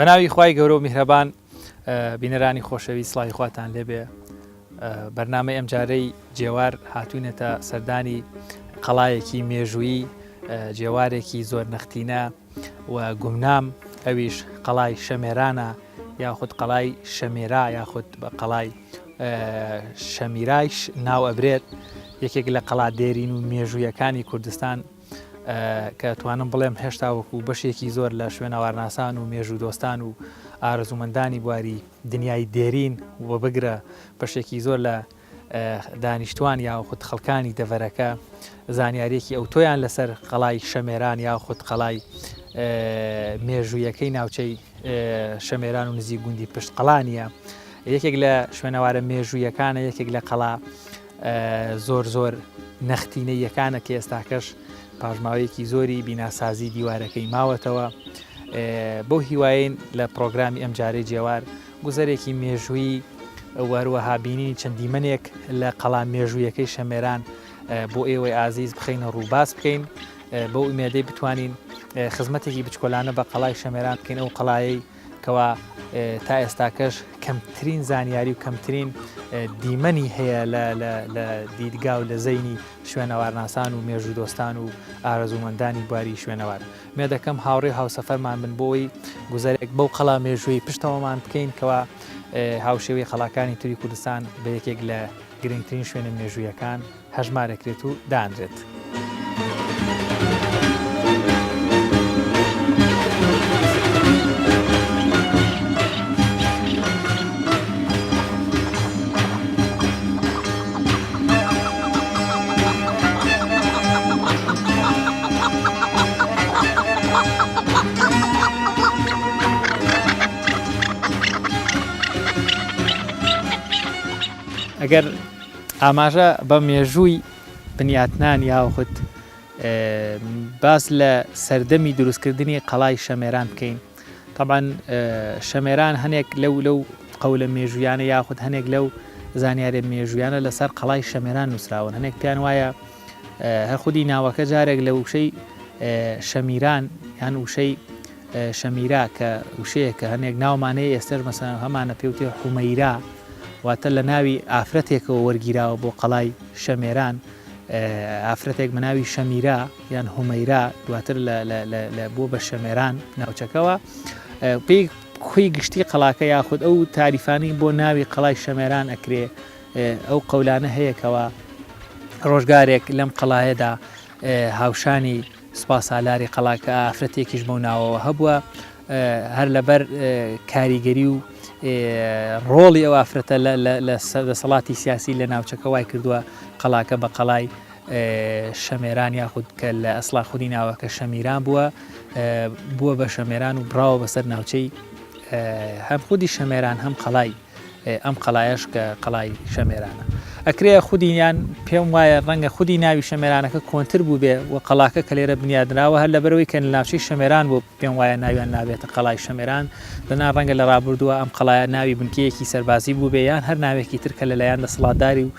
بەناوی خوای گەورە و میهرەبان بینەرانی خۆشەویست سڵاوی خواتان لێبێ. بەرنامەی ئەم جارەی جێوار هاتوونێتە سەردانی قەڵایەکی مێژوویی، جێوارێکی زۆر نەختینە و گومنام، ئەویش قەڵای شەمێرانە یاخود قەڵای شەمێرا یاخود قەڵای شەمیرایش ناو ئەبرێت. یەکێک لە قەڵا دێرین و مێژوویەکانی کوردستان کە توانم بڵێم هێشتا وەکو بەشێکی زۆر لە شوێنەوارناسان و مێژوو دۆستان و ئارەزومەندانی بواری دنیای دێرین و بگرە بەشێکی زۆر لە دانیشتوان یاخود خەڵکانی دەڤەرەکە زانیاریەکی ئەو تۆیان لەسەر قەڵای شەمێران یاخود قەڵای مێژوویەکەی ناوچەی شەمێران و نزیک گوندی پشت قەڵانیە. یەکێک لە شوێنەوارە مێژوویەکانە، یەکێک لە قەڵا زۆر نەختینەیەکانە کە ئێستاکەش پاژماوەیەکی زۆری بیناسازی دیوارەکەی ماوەتەوە. بۆ هیواین لە پرۆگرامی ئەم جارەی جێوار گوزەرێکی مێژووی وەروەها بینی چەندیمەنێک لە قەڵا مێژوویەکەی شەمێران بۆ ئێوەی ئازیز بخەینە ڕووباس بکەین، بۆ ئومێدەی بتوانین خزمەتێکی بچکۆلانە بە قەڵای شەمێران بکەین، ئەو قەڵایەی کەوا تا ئێستاکەش کەمترین زانیاری و کەمترین دیمەنی هەیە لە دیدگا و لە زەینی شوێنەوارناسان و مێژوو دۆستان و ئارەزومەندانی بواری شوێنەوار. مێ دەکەم هاوڕێ هاوسەفەرمان بن بۆی گوزارێک بەو قەڵا مێژووی پشتەوەمان بکەین کەوا هاوشێوەی خەڵاکانی تری کوردستان بە یەکێک لە گرنگترین شوێنە مێژوویەکان هەژمارەکرێت و دانرێت. ئەگەر ئاماژە بە مێژووی بنیاتنان یاخود باس لە سەردەمی دروستکردنی قەڵای شەمێران بکەین، طبعاً شەمێران هەنێک لەو قەولە مێژوویانە یاخود هەنێک لەو زانیارە مێژوویانە لەسەر قەڵای شەمێران نووسراون. هەنێک پیان وایە هەر خودی ناوەکە جارێک لە وشەی شەمیران یان وشەی شەمیرا کە وشەیە کە هەنێک ناومانەیە ئێستش مەسەڵەن هەمانە پێوتێ حومەیرا، واتە لە ناوی ئافرەتێکەوە وەرگیراوە بۆ قەڵای شەمێران، ئافرەتێک بە ناوی شەمیرا یان هومەیرا دواتر لە بۆ بە شەمێران ناوچەکەوە. پێی خوی گشتی قەڵاکە یاخود ئەو تاریفانی بۆ ناوی قەڵای شەمێران ئەکرێ. ئەو قەولانە هەیەکەوە ڕۆژگارێک لەم قەڵایەدا هاوشانی سوپاسالاری قەڵاکە ئافرەتێکیش بەو ناوەوە هەبووە، هەر لەبەر کاریگەری و ڕۆڵی ئەو ئافرەتە لە دەسەڵاتی سیاسی لە ناوچەکە وای کردووە قەڵاکە بە قەڵای شەمێران یاخود کە لە ئەسڵا خودی ناوەکە شەمیران بووە بە شەمێران و براوە بەسەر ناوچەی هەم خودی شەمێران هەم قەڵای ئەم قەڵایەش کە قەڵای شەمێرانە. ئەکرێ خودیان پێم وایە ڕەنگە خودی ناوی شەمێرانەکە کۆنتر بوو بێ و قەڵاکە کە لێرە بنیادراوە هەر لەبەرەوەی کە لە ناوچەی شەمێران بۆ پێم وایە ناویان نابێتە قەڵای شەمێران، لەنا ڕەنگە لە ڕابردووە ئەم قەڵایە ناوی بنکەیەکی سەربازی بوو بێ یان هەر ناوێکی ترکە لەلایەن دەسەڵاتداری و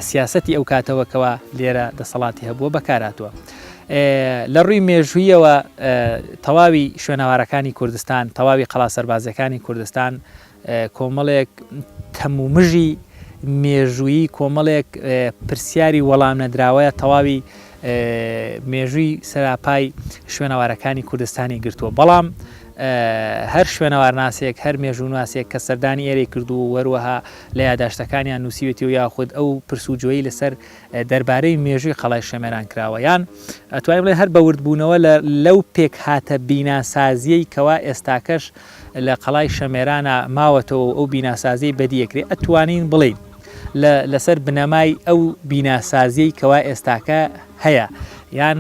سیاسەتی ئەو کاتەوەکەوە لێرە دەسەڵاتی هەبووە بەکاراتوە. لە ڕووی مێژوویەوە تەواوی شوێنەوارەکانی کوردستان، تەواوی قەڵا سەربازەکانی کوردستان کۆمەڵێک تەمومژی مێژووی، کۆمەڵێک پرسیاری وەڵام نەدراوەیە تەواوی مێژووی سەراپای شوێنەوارەکانی کوردستانی گرتووە. بەڵام هەر شوێنەوارناسێک هەر مێژووناسێک کە سەردانی ئێرەی کردو و وەروەها لە یاداشتەکانیان نووسیوێتی و یاخود ئەو پرسوجۆیی لەسەر دەربارەی مێژووی قەڵای شەمێران کراوە، یان ئەتوانین بڵێن هەر بەوردبوونەوە لەو پێک هاتە بیناسازیەی کەوا ئێستاکەش لە قەڵای شەمێرانە ماوەتەوە ئەو بیناسازیی بەدیەکرێت، ئەتوانین بڵین لەسەر بنەمای ئەو بیناسازیەی کەوا ئێستاکە هەیە، یان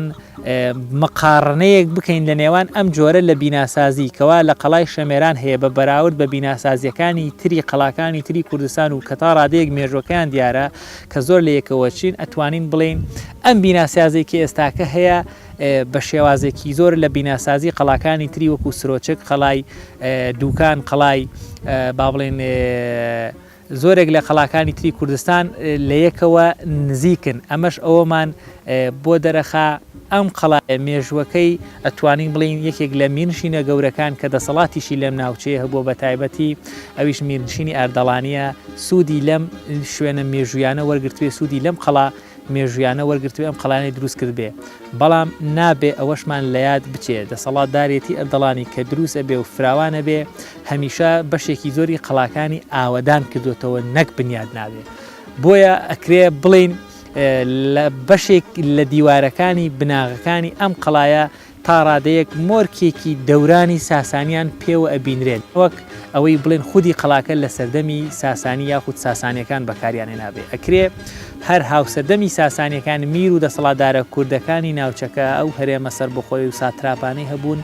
مقارنەیەک بکەین لە نێوان ئەم جۆرە لە بیناسازی کەوا لە قەڵای شەمێران هەیە بە بەراورد بە بیناسازیەکانی تری قەڵاکانی تری کوردستان و کە تا ڕادەیەک مێژوەکەیان دیارە کە زۆر لە یەکەوە چین، ئەتوانین بڵین ئەم بیناسازیەکی ئێستاکە هەیە بە شێوازێکی زۆر لە بیناسازی قەڵاکانی تری وەکو سرۆچک، قەڵای دووکان، قەڵای با بڵێن زۆرێک لە قەڵاکانی تری کوردستان لە یەکەوە نزیکن. ئەمەش ئەوەمان بۆ دەرەخا ئەم قەڵایە مێژوەکەی ئەتوانین بڵین یەکێک لە میرنشینە گەورەکان کە دەسەڵاتیشی لەم ناوچەیە هەبووە بە تایبەتی ئەویش میرنشینی ئاردەڵانیە سوودی لەم شوێنە مێژویانە وەرگرتوێ سوودی لەم قەڵا مێژویانە وەرگرتوێ ئەم قەڵانەی دروست کرد بێ بەڵام نابێ ئەوەشمان لە یاد بچێت دەسەڵاتدارێتی ئەردەڵانی کە دروستە بێ و فراوانە بێ هەمیشە بەشێکی زۆری قەڵاکانی ئاوەدان کردوێتەوە نەک بنیاد نابێ بۆیە ئەکرێ بڵین لە بەشێک لە دیوارەکانی بناغەکانی ئەم قەڵایە تا ڕادەیەک مۆرکێکی دەورانی ساسانیان پێوە ئەبینرێت وەک ئەوەی بڵێن خودی قەڵاکە لە سەردەمی ساسانی یاخود ساسانیەکان بەکاریانێ نابێ ئەکرێ هەر هاوسەردەمی ساسانیەکان میر و دەسەڵاتدارە کوردەکانی ناوچەکە ئەو هەرێمە سەربەخۆی و ساتراپانەی هەبوون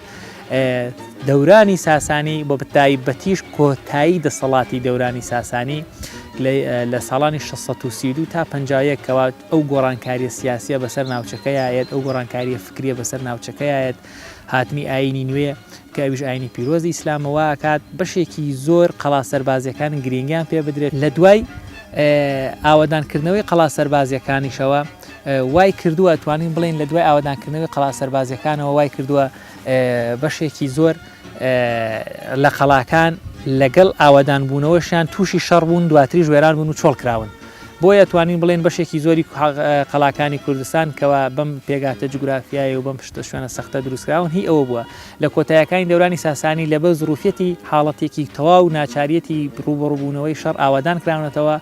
دەورانی ساسانی بۆ بەتایبەتیش کۆتایی دەسەڵاتی دەورانی ساسانی لە ساڵانی 1632 تا 51 کەوا ئەو گۆڕانکاریە سیاسیە بەسەر ناوچەکەیایەت ئەو گۆڕانکاریە فکریە بەسەر ناوچەکەیایەت هاتنی ئاینی نوێ کە ئەویش ئاینی پیرۆزی ئیسلامەوە کات بەشێکی زۆر قەڵا سەربازیەکان گرنگیان پێ بدرێت لە دوای ئاوەدانکردنەوەی قەڵا سەربازیەکانیشەوە وای کردووە ئەتوانین بڵین لە دوای ئاوەدانکردنەوەی قەڵا سەربازیەکانەوە وای کردووە بەشێکی زۆر لە قەڵاکان لەگەڵ ئاوەدان بوونەوەشیان تووشی شەڕ بوون دواتری ژێران بوون و چۆڵ کراون بۆیە توانین بڵێن بەشێکی زۆری قەڵاکانی کوردستان کەوا بەم پێگاتە جوگرافیایی و بەم پشتە شوێنە سەختە دروستکراون هی ئەوە بووە لە کۆتاییەکانی دەورانی ساسانی لەبەر زروفەتی حاڵەتێکی تەواو ناچاریەتی ڕوبەڕووبوونەوەی شەڕ ئاوادان کراونەتەوە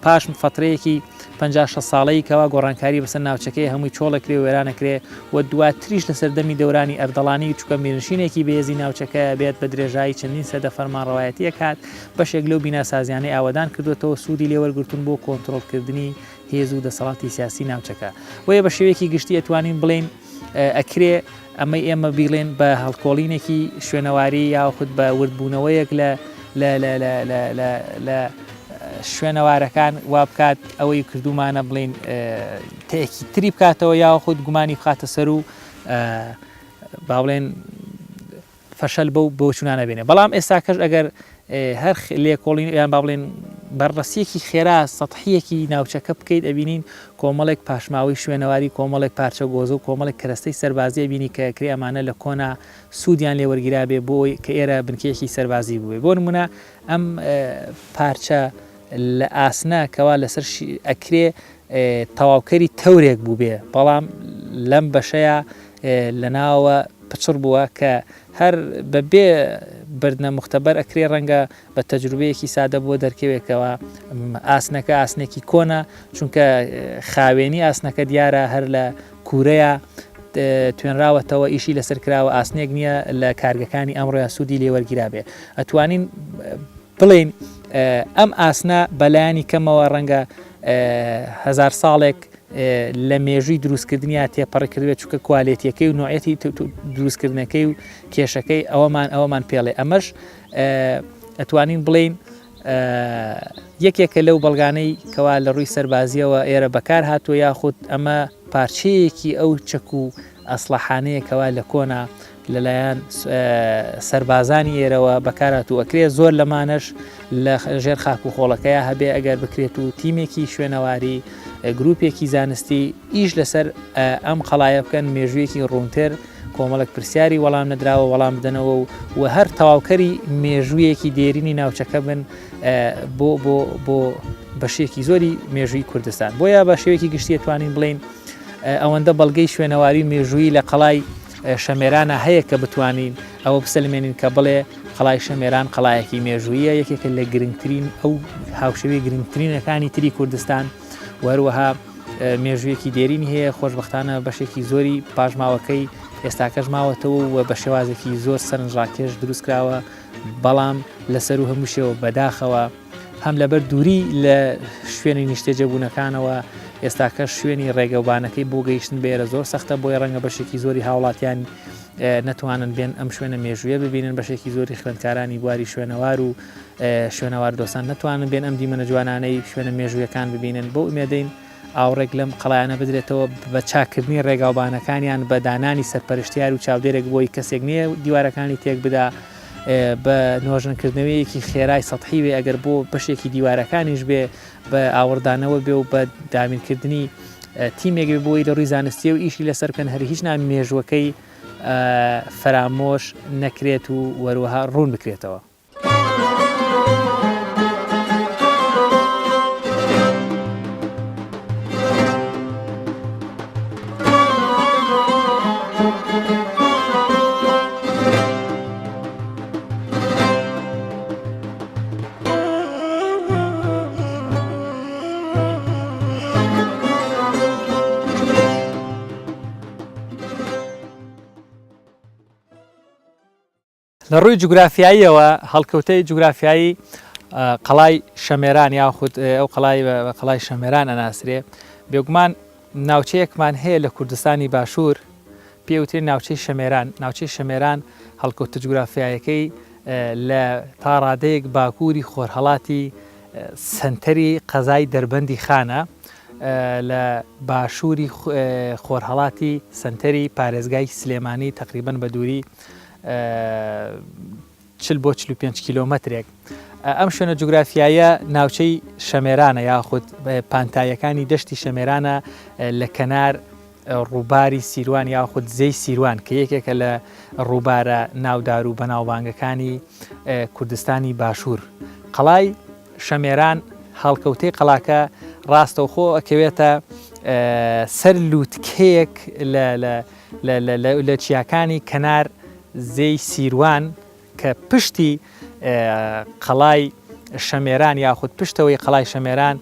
پاش فترەیەکی 56 ساڵەی کەوا گۆڕانکاری بەسەر ناوچەکەی هەمووی چۆڵەکرێ و وێرانەکرێ و دواتریش لە سەردەمی دەورانی ئەردەڵانی چووکە میرنشینێکی بەهێزی ناوچەکە بێت بە درێژایی چەندین سەدە فەرمانڕەوایەتیە کات بەشێک لەو بیناسازیانەی ئاوادان کردوێتەوە سوودی لێوەرگرتون بۆ کۆنتترۆلکردنی هێز و دەسەڵاتی سیاسی ناوچەکە وەیە بە شێوەیەکی گشتی ئەتوانین بڵین ئەکرێ ئەمەی ئێمە بیڵێن بە هەڵکۆڵینێکی شوێنەواری یاخود بە وردبوونەوەیەک لە شوێنەوارەکان وا بکات ئەوەی کردومانە بڵین تێکی تری بکاتەوە یاخود گومانی بخاتە سەر و باڵێن فەشەل بۆ چونانە بێنێ بەڵام ئێستا کەش ئەگەر هەر لێکۆڵین یان با بڵێن بەرڕەسیەکی خێرا سەتحیەکی ناوچەکە بکەیت ئەبینین کۆمەڵێک پاشماوی شوێنەواری کۆمەڵێک پارچە گۆزە و کۆمەڵێک کەرەستەی سەربازی بینی کە کرێ ئەمانە لە کۆنا سوودیان لێوەرگرا بێ بۆی کە ئێرە بنکەیەکی سەربازی بووێ بۆ نمونە ئەم پارچە لە ئاسنا کەوا لەسەر ئەکرێ تەواوکەری تەورێک بوو بێ بەڵام لەم بەشەیە لە ناوە پچڕ بووە کە هەر بەبێ بردنە مختبەر ئەکرێ ڕەنگە بە تەجروبەیەکی سادە بۆ دەرکەوێتەوە ئاسنەکە ئاسنێکی کۆنا چونکە خاوێنی ئاسنەکە دیارە هەر لە کوورەیە توێنراوەتەوە ئیشی لەسەر کراوە ئاسنێک نییە لە کارگەکانی ئەمڕۆیە سوودی لێوەرگرا بێ ئەتوانین بڵین ئەم ئاسنا بەلایانی کەمەوە ڕەنگە 1000 ساڵێک لە مێژووی دروستکردنیە تێپەڕکردوێت چووکە کوالێتیەکەی و نوعەتی دروستکردنەکەی و کێشەکەی ئەوەمان پێڵێ ئەمەش ئەتوانین بڵین یەکێکە لەو بەڵگانەی کەوا لە ڕووی سەربازیەوە ئێرە بەکار هاتووە یاخود ئەمە پارچەیەکی ئەو چەک و ئەسلحانەیەکەوا لە کۆنا لەلایەن سەربازانی ئێرەوە بەکارات و ئەکرێ زۆر لەمانش لە ژێر خاک و خۆڵەکەیە هەبێ ئەگەر بکرێت و تیمێکی شوێنەواری گروپێکی زانستی ئیش لەسەر ئەم قەڵایە بکەن مێژوویەکی ڕوونتر کۆمەڵک پرسیاری وەڵام نەدراوە وەڵام بدەنەوە و هەر تەواوکەری مێژوویەکی دێرینی ناوچەکە بن بۆ بەشێکی زۆری مێژووی کوردستان بۆیە بە شێوەیەکی گشتی توانین بڵین ئەوەندە بەڵگەی شوێنەواری مێژووی لە قەڵای شەمێرانە هەیە کە بتوانین ئەوە بسەلمێنین کە بڵێ قەڵای شەمێران قەڵایەکی مێژوویە یەکێکە لە گرنگترین ئەو هاوشەوی گرنگترینەکانی تری کوردستان وەروەها مێژوویەکی دێرینی هەیە خۆشبەختانە بەشێکی زۆری پاژماوەکەی ئێستاکەش ماوەتەوە و بە شێوازێکی زۆر سەرنجڕاکێش دروستکراوە بەڵام لەسەر و هەموو شێوە بەداخەوە هەم لەبەر دووری لە شوێنی نیشتێجەبوونەکانەوە ئێستاکە شوێنی ڕێگەوبانەکەی بۆ گەیشتن بێرە زۆر سەختە بۆی ڕەنگە بەشێکی زۆری هاوڵاتیان نەتوانن بێن ئەم شوێنە مێژوویە ببینن بەشێکی زۆری خوێندکارانی بواری شوێنەوار و شوێنەوار دۆستان نەتوانن بێن ئەم دیمەنە جوانانەی شوێنە مێژوویەکان ببینن بۆ ئومێدەین ئاوڕێک لەم قەڵایانە بدرێتەوە بە چاکردنی ڕێگاوبانەکانیان بە دانانی سەرپەرشتیار و چاودێرێک بۆی کەسێک نییە دیوارەکانی تێک بدا بە نۆژنکردنەوەیەکی خێرای سەتحی وێ ئەگەر بۆ بەشێکی دیوارەکانیش بێ بە ئاوردانەوە بێ و بە دامینکردنی تیمێکی بۆی لە ڕووی زانستی و ئیشی لەسەر بکەن هەر هیچ مێژوەکەی فەرامۆش نەکرێت و وەروەها ڕوون بکرێتەوە. لە ڕووی جوگرافیاییەوە هەڵکەوتەی جوگرافیایی قەڵای شەمێران یاخود ئەو قەڵای شەمێران ئەناسرێ بێگومان ناوچەیەکمان هەیە لە کوردستانی باشوور پێوترێ ناوچەی شەمێران. ناوچەی شەمێران هەڵکەوتە جوگرافیایەکەی لە تا ڕادەیەک باکووری خۆرهەڵاتی سنتەری قەزای دەربەندی خانە لە باشووری خۆرهەڵاتی سنتەری پارێزگای سلێمانی تقریبەن بە دووری 40 بۆ 45 کیلۆمەترێک. ئەم شوێنە جوگرافیایە ناوچەی شەمێرانە یاخود پانتایەکانی دەشتی شەمێرانە لە کەنار ڕووباری سیروان یاخود زەی سیروان کە یەکێکە لە ڕووبارە ناودار و بەناوبانگەکانی کوردستانی باشوور. قەڵای شەمێران هەڵکەوتەی قەڵاکە ڕاستەوخۆ ئەکەوێتە سەر لووتکەیەک لە چیاکانی کەنار زەی سیروان کە پشتی قەڵای شەمێران یاخود پشتەوەی قەڵای شەمێران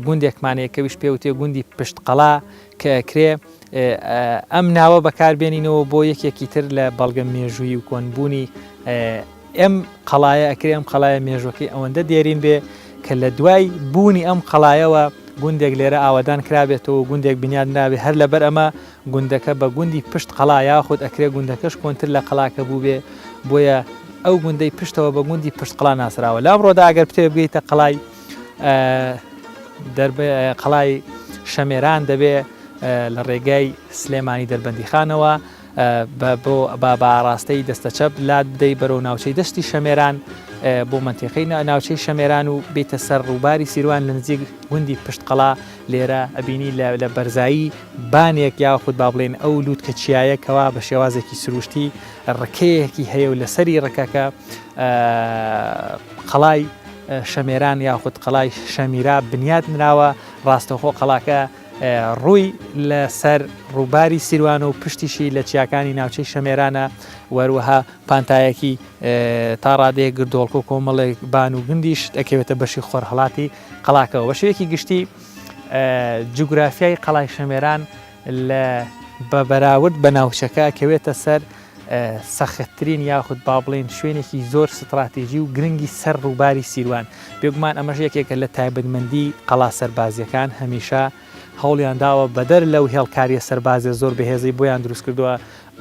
گوندێکمانەیەکەویش پێوتێ گوندی پشت قەڵا کە ئەکرێ ئەم ناوە بەکاربێنینەوە بۆ یەکێکی تر لە بەڵگە مێژووی و کۆنبوونی ئەم قەڵایە ئەکرێ ئەم قەڵایە مێژوەکەی ئەوەندە دێرین بێ کە لە دوای بوونی ئەم قەڵایەوە گوندێک لێرە ئاوادان کرابێتەوە گوندێک بنیاد نابێ هەر لەبەر ئەمە گوندەکە بە گوندی پشت قەڵا یاخود ئەکرێ گوندەکەش کۆنتر لە قەڵاکە بوو بێ بۆیە ئەو گوندەی پشتەوە بە گوندی پشت قەڵا ناسراوە. لام ڕۆدا ئەگەر پتێ بگەیتە قەڵای شەمێران دەبێ لە ڕێگای سلێمانی دەربەندی خانەوە بە ئاراستەی دەستە چەپ لات بدەی بەرەو ناوچەی دەشتی شەمێران بۆ منتیقەی ناوچەی شەمێران و بێتە سەر ڕووباری سیروان لە نزیک گوندی پشت قەڵا لێرە ئەبینی لە بەرزایی بانێک یاخود با بڵێن ئەو لووتکە چیایەکەوە بە شێوازێکی سروشتی ڕکەیەکی هەیە و لەسەری ڕکەکە قەڵای شەمێران یاخود قەڵای شەمیرا بنیاد نراوە. ڕاستەخۆ قەڵاکە ڕووی لەسەر ڕووباری سیروان و پشتیشی لە چیاکانی ناوچەی شەمێرانە وەروەها پانتایەکی تا ڕادەیە گردۆڵکە و کۆمەڵێک بان و گندیش ئەکەوێتە بەشی خۆرهەڵاتی قەڵاکەوە. بە شێوەیەکی گشتی جوگرافیای قەڵای شەمێران بە بەراورد بە ناوچەکە ئەکەوێتە سەر سەختترین یاخود با بڵێن شوێنێکی زۆر ستراتیژی و گرنگی سەر ڕووباری سیروان. بێگومان ئەمەش یەکێکە لە تایبەتمەندی قەڵا سەربازیەکان هەمیشە هەوڵیان داوە بەدەر لەو هێڵکاریە سەربازیە زۆر بەهێزی بۆیان دروست کردووە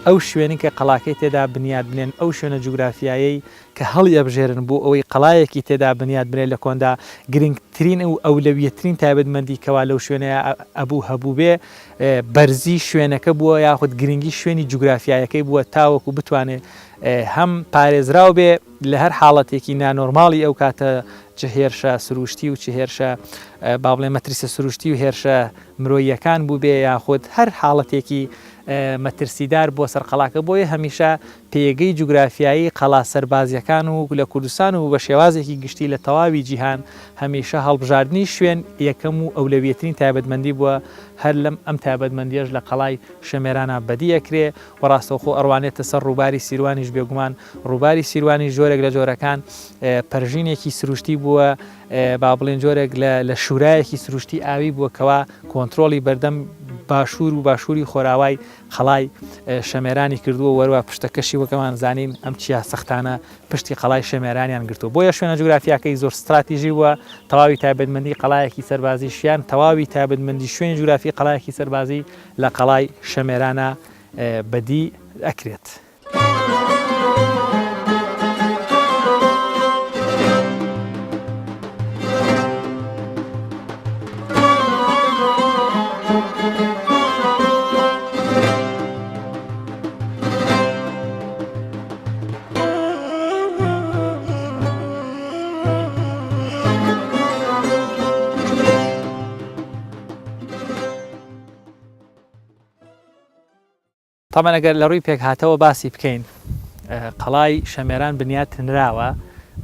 ئەو شوێنی کە قەڵاکەی تێدا بنیاد بنێن ئەو شوێنە جوگرافیایی کە هەڵی ئەبژێرن بۆ ئەوەی قەڵایەکی تێدا بنیاد بنێت لە کۆندا گرنگترین و ئەولەویەترین تایبەتمەندی کەوا لەو شوێنەیە هەبوو بێ بەرزی شوێنەکە بووە یاخود گرنگی شوێنی جوگرافیایەکەی بووە تاوەکو بتوانێت هەم پارێزراو بێ لە هەر حاڵەتێکی نانۆرماڵی ئەو کاتە چ هێرشە سروشتی و چ هێرشە با بڵێن مەترسە سروشتی و هێرشە مرۆییەکان بوو بێ یاخود هەر حاڵەتێکی مەترسیدار بۆ سەر قەڵاکە. بۆیە هەمیشە پێگەی جوگرافیایی قەڵا سەربازیەکان و لە کوردستان و بە شێوازێکی گشتی لە تەواوی جیهان هەمیشە هەڵبژاردننی شوێن یەکەم و ئەولەویەترین تایبەتمەندی بووە. هەر لەم ئەم تایبەتمەندیەش لە قەڵای شەمێرانە بەدیەکرێ و ڕاستەوخۆ ئەڕوانێتە سەر ڕووباری سیروانیش بێگومان ڕووباری سیروانی جۆرێک لە جۆرەکان پەرژینێکی سروشتی بووە با بڵێن جۆرێک لە شوورایەکی سروشتی ئاوی بووە کەوا کۆنتترۆلی بەردەم باشوور و باشووری خۆراوای قەڵای شەمێرانی کردووە وەروە پشتەکەشی وەکەمان زانین ئەم چیا سەختانە پشتی قەڵای شەمێرانیان گرتووە. بۆیە شوێنە جوگرافیاکەی زۆر استراتیژی وە تەواوی تایبەتمەندی قەڵایەکی سەربازی شیان تەواوی تایبەتمەندی شوێنی جوگرافی قەڵایەکی سەربازی لە قەڵای شەمێرانە بەدی ئەکرێت. تامان ئەگەر لە ڕووی پێک هاتەوە باسی بکەین قەڵای شەمێران بنیات نراوە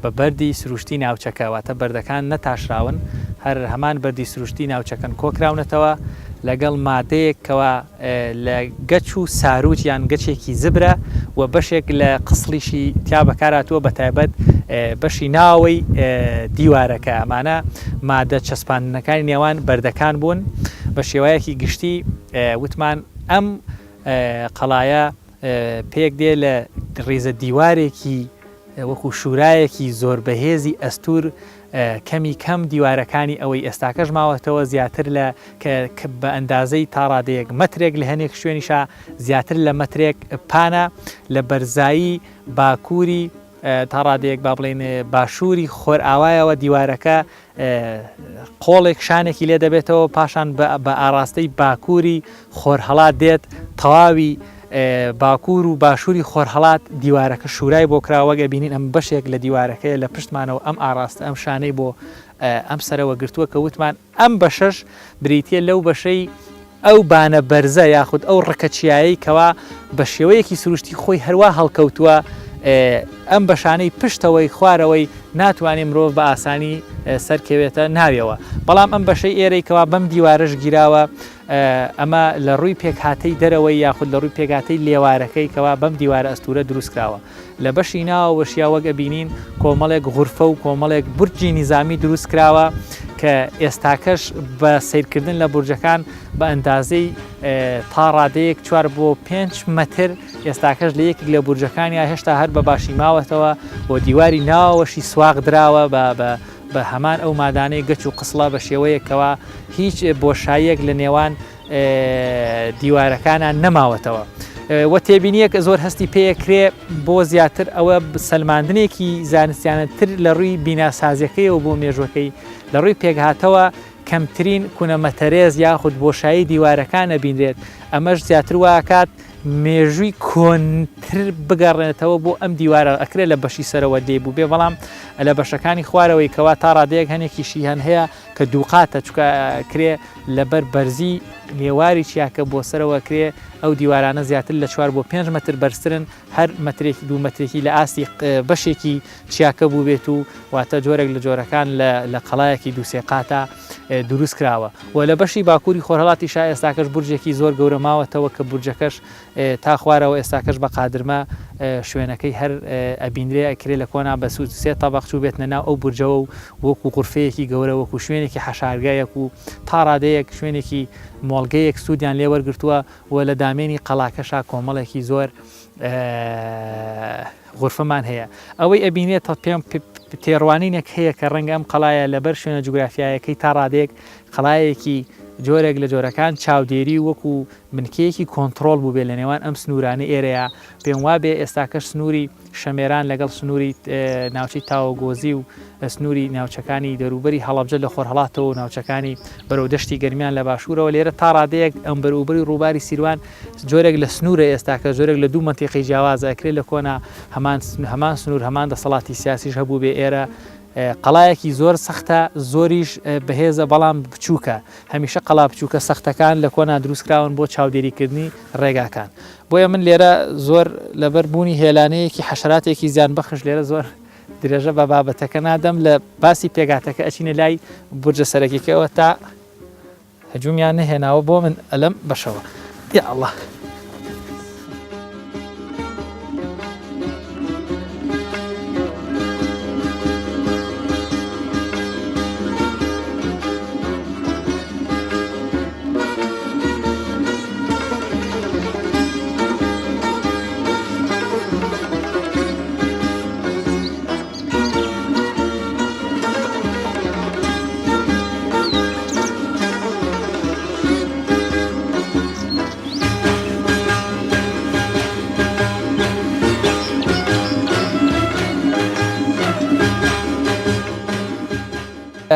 بە بەردی سروشتی ناوچەکەواتە بەردەکان نەتاشراون هەر هەمان بەردی سروشتی ناوچەکەن کۆکراونەتەوە لەگەڵ مادەیەکەوە لە گەچ و ساروت یان گەچێکی زبرە و بەشێک لە قسڵیشی تیا بەکاراتوە بە تایبەت بەشی ناوەی دیوارەکە ئەمانە مادە چەسپاندنەکانی نێوان بەردەکان بوون بە شێوەیەکی گشتی وتمان ئەم قەڵایە پێک دێ لە ڕێزە دیوارێکی وەکو شورایەکی زۆر بەهێزی ئەستور کەمی کەم دیوارەکانی ئەوەی ئێستاکەش ماوەتەوە زیاتر لە بە ئەندازەی تا ڕادەیەک مەترێک لە هەنێک شوێنیشا زیاتر لە مەترێک پانە لە بەرزایی باکووری تا ڕادەیەک با بڵێن باشووری خۆر ئاوایەوە دیوارەکە قۆڵێک شانێکی لێ دەبێتەوە پاشان بە ئاراستەی باکووری خۆرهەڵات دێت تەواوی باکوور و باشووری خۆرهەڵات دیوارەکە شورای بۆ کراوەگە بینین ئەم بەشێک لە دیوارەکەی لە پشتمانەوە ئەم ئاراستە ئەم شانەی بۆ ئەم سەرەوە گرتووە کە وتمان ئەم بەشەش بریتە لەو بەشەی ئەو بانە بەرزە یاخود ئەو ڕکەچیایی کەوا بە شێوەیەکی سروشتی خۆی هەروە هەڵکەوتووە ئەم بەشانەی پشتەوەی خوارەوەی ناتوانێت مرۆڤ بە ئاسانی سەرکەوێتە ناویەوە بەڵام ئەم بەشەی ئێرەی کەوا بەم دیوارەش گیراوە ئەمە لە ڕووی پێکهاتەی دەرەوەی یاخود لە ڕووی پێکهاتەی لێوارەکەی کەوا بەم دیوارە ئەستورە دروستکراوە لە بەشی ناوە وەشیاوەگە بینین کۆمەڵێک غورفە و کۆمەڵێک بورجی نیزامی دروستکراوە کە ئێستاکەش بە سیرکردن لە بورجەکان بە ئەندازەی تا ڕادەیەک 4 بۆ 5 مەتر ئێستاکەش لە یەکێک لە بورجەکانیا هێشتا هەر بە باشی ماوەتەوە بۆ دیواری ناوەشی سواغ دراوە بە هەمان ئەو مادانەی گەچ و قسڵە بە شێوەیەکەوە هیچ بۆشاییەک لە نێوان دیوارەکانە نەماوەتەوە وە تێبینیەک زۆر هەستی پێیەکرێ بۆ زیاتر ئەوە سەلماندنێکی زانستیانەتر لە ڕووی بیناسازیەکەیەوە بۆ مێژوەکەی لە ڕووی پێکهاتەوە کەمترین کونەمەتەرێز یاخود بۆشایی دیوارەکانە بینرێت ئەمەش زیاتر واکات مێژووی کۆنتر بگەڕێنێتەوە بۆ ئەم دیوارە ئەکرێت لە بەشی سەرەوە دێبوو بێ بەڵام لە بەشەکانی خوارەوەی کەوا تا ڕادەیەک هەنێکیشی هەن هەیە کە دووقاتە چکە کرێ لەبەر بەرزی لێواری چیاکە بۆ سەرەوە کرێ ئەو دیوارانە زیاتر لە 4 بۆ 5 مەتر بەرزترن هەر مەترێکی 2 مەترێکی لە ئاستی بەشێکی چیاکە بوو بێت و واتە جۆرێک لە جۆرەکان لە قەڵایەکی دووسێقاتە دروست کراوە و لە بەشی باکووری خۆرهەڵاتی شا ئێستاکەش بورجێکی زۆر گەورە ماوەتەوە کە بورجەکەش تا خوارەوە ئێستاکەش بە قادرمە شوێنەکەی هەر ئەبینرێ ئەکرێ لە کۆنا بە سێ تەبەق چوو بێتنە ناو ئەو بورجەوە و وەکو قورفەیەکی گەورە وەکو شوێنێکی حەشارگایەک و تا ڕادەیەک شوێنێکی مۆڵگەیەک سوودیان لێ وەرگرتووە و لە دامێنی قەڵاکەشا کۆمەڵێکی زۆر غورفەمان هەیە ئەوەی ئەبینێت پێم تێڕوانینێک هەیە کە ڕەنگە ئەم قەڵایە لەبەر شوێنە جوگرافیایەکەی تا ڕادێک قەڵایەکی جۆرێک لە جۆرەکان چاودێری وەکو بنکەیەکی کۆنتترۆل بوو بێ لە نێوان ئەم سنوورانە ئێرەیە پێم وابێ ئێستاکەش سنووری شەمێران لەگەڵ سنووری ناوچەی تاوەگۆزی و سنووری ناوچەکانی دەروبەری هەڵەبجە لە خۆرهەڵاتەوە و ناوچەکانی بەرەو دەشتی گەرمیان لە باشوورەوە لێرە تا ڕادەیەک ئەم بەروبەری ڕووباری سیروان جۆرێک لە سنوورە ئێستاکە جۆرێک لە دوو مەنتیقی جیاوازە ئەکرێت لە کۆنا هەمان سنوور هەمان دەسەڵاتی سیاسیش هەبوو بێ ئێرە قەڵایەکی زۆر سەختە زۆریش بەهێزە بەڵام بچووکە هەمیشە قەڵا بچووکە سەختەکان لە کۆنا دروستکراون بۆ چاودێریکردنی ڕێگاکان بۆیە من لێرە زۆر لەبەر بوونی هێلانەیەکی حەشراتێکی زیان بەخش لێرە زۆر درێژە بە بابەتەکە نادەم لە باسی پێگاتەکە ئەچینە لای بورجە سەرەکیەکەەوە تا هەجومیان نهێناوە بۆ من ئەلەم بەشەوە یا ئەڵڵا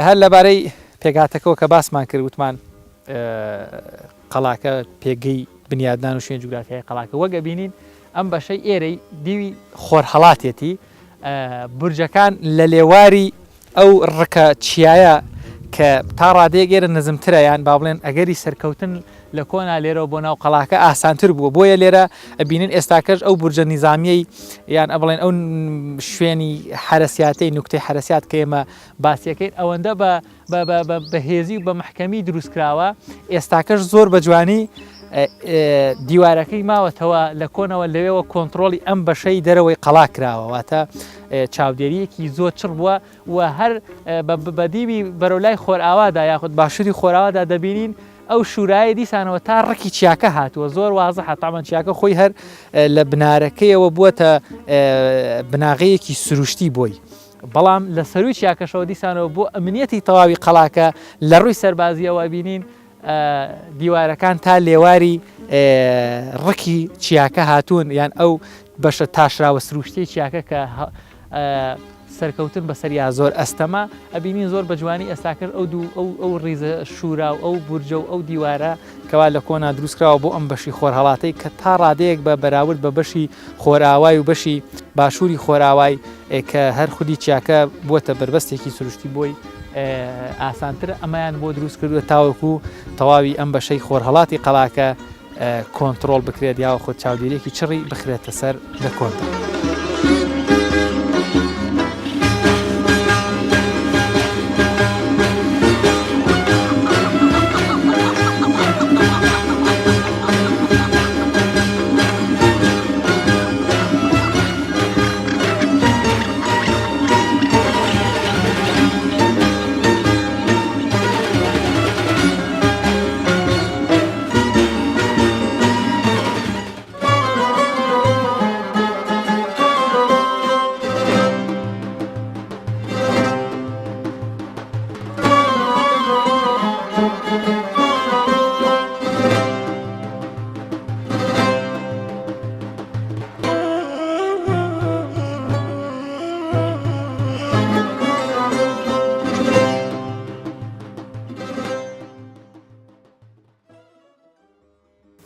هەر لەبارەی پێگاتەکەەوە کە باسمان کرد وتمان قەڵاکە پێگەی بنیاددان و شوێن جوگرافیای قەڵاکە وەگە بینین ئەم بەشەی ئێرەی دیوی خۆرهەڵاتێتی بورجەکان لە لێواری ئەو ڕکە چیایە کە تا ڕادەیەک ئێرە نزمترە یان با بڵێن ئەگەری سەرکەوتن لە کۆنا لێرەوە بۆ ناو قەڵاکە ئاسانتر بووە بۆیە لێرە ئەبینین ئێستاکەش ئەو بورجە نیزامیەی یان ئەبڵێن ئەو شوێنی حرەسیاتەی نوکتەی حرەسیات کە ئێمە باسیەکەین ئەوەندە بەهێزی و بە محکەمی دروستکراوە ئێستاکەش زۆر بە جوانی دیوارەکەی ماوەتەوە لە کۆنەوە لەوێەوە کۆنتترۆلی ئەم بەشەی دەرەوەی قەڵا کراوە واتە چاودێریەکی زۆر چڕ بووە و هەر بەدیبی بەرەولای خۆرئاوادا یاخود باشووری خۆراوادا دەبینین ئەو شوورایە دیسانەوە تا ڕقی چیاکە هاتووە زۆر وازە حتامان چیاکە خۆی هەر لە بنارەکەیەوە بووەتە بناغەیەکی سروشتی بۆی بەڵام لە سەروی چیاکەشەوە دیسانەوە بۆ ئەمنیەتی تەواوی قەڵاکە لە ڕووی سەربازیەوە بینین دیوارەکان تا لێواری ڕقی چیاکە هاتوون یان ئەو بەشە تاشراوە سروشتی چیاکە کە سەرکەوتن بەسەریا زۆر ئەستەما ئەبینین زۆر بە جوانی ئێستاکرد ئەو ڕیزە شورا و ئەو بورجە و ئەو دیوارە کەوا لە کۆنا دروستکراوە بۆ ئەم بەشی خۆرهەڵاتەی کە تا ڕادەیەک بە بەراورد بە بەشی خۆراوای و بەشی باشووری خۆراوای کە هەر خودی چیاکە بووەتە بربەستێکی سروشتی بۆی ئاسانتر ئەمەیان بۆ دروست کردووە تاوەکو تەواوی ئەم بەشەی خۆرهەڵاتی قەڵاکە کۆنتترۆل بکرێت یاوە خۆ چاودێریەکی چڕی بخرێتە سەر لە کۆنتە.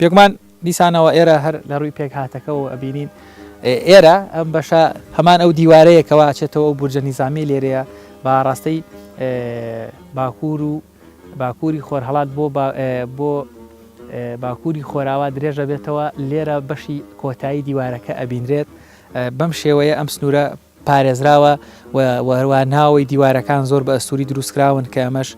پێکمان دیسانەوە ئێرە هەر لە ڕووی پێک هاتەکەەوە ئەبینین ئێرە ئەم بەشە هەمان ئەو دیوارەیەکەوە چێتەوە ئەو بورجە نیزامی لێرەیە بە ڕاستەی باکووری خۆرهەڵات بۆ باکووری خۆراوا درێژە بێتەوە لێرە بەشی کۆتایی دیوارەکە ئەبینرێت بەم شێوەیە ئەم سنوورە پارێزراوە وەروە ناوەی دیوارەکان زۆر بە ئەستوری دروستکراون کە ئەمەش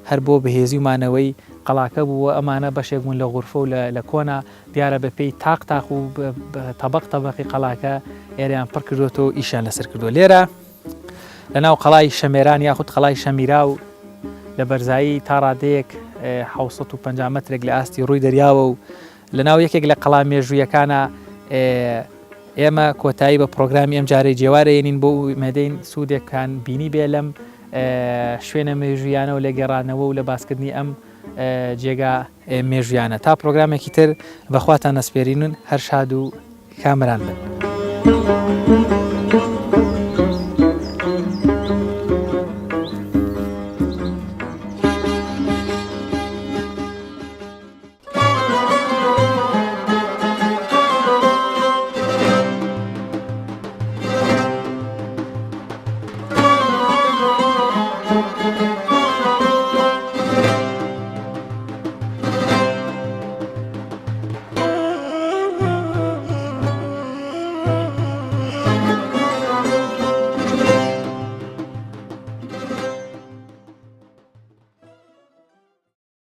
هەر بۆ بەهێزی و مانەوەی قەڵاکە بووە ئەمانە بەشێک بوون لە غورفە و لە کۆنا دیارە بەپێی تاق و تەبق تەبقی قەڵاکە ئێریان پڕ کردوێتەوە ئیشان لەسەر کردووە لێرە لە ناو قەڵای شەمێران یاخود قەڵای شەمیرا و لە بەرزایی تا ڕادەیەک 750 مترێک لە ئاستی ڕووی دەریاوە و لە ناو یەکێک لە قەڵا مێژوویەکانە ئێمە کۆتایی بە پرۆگرامی ئەم جارەی جێوارەیەنین بۆ مەدەین سوودێکان بینی بێ لەم شوێنە مێژویانە و لە گێڕانەوە و لە باسکردنی ئەم جێگا مێژویانە تا پرۆگرامێکی تر بەخواتان نەسپێرینون هەر شاد و کامران بن.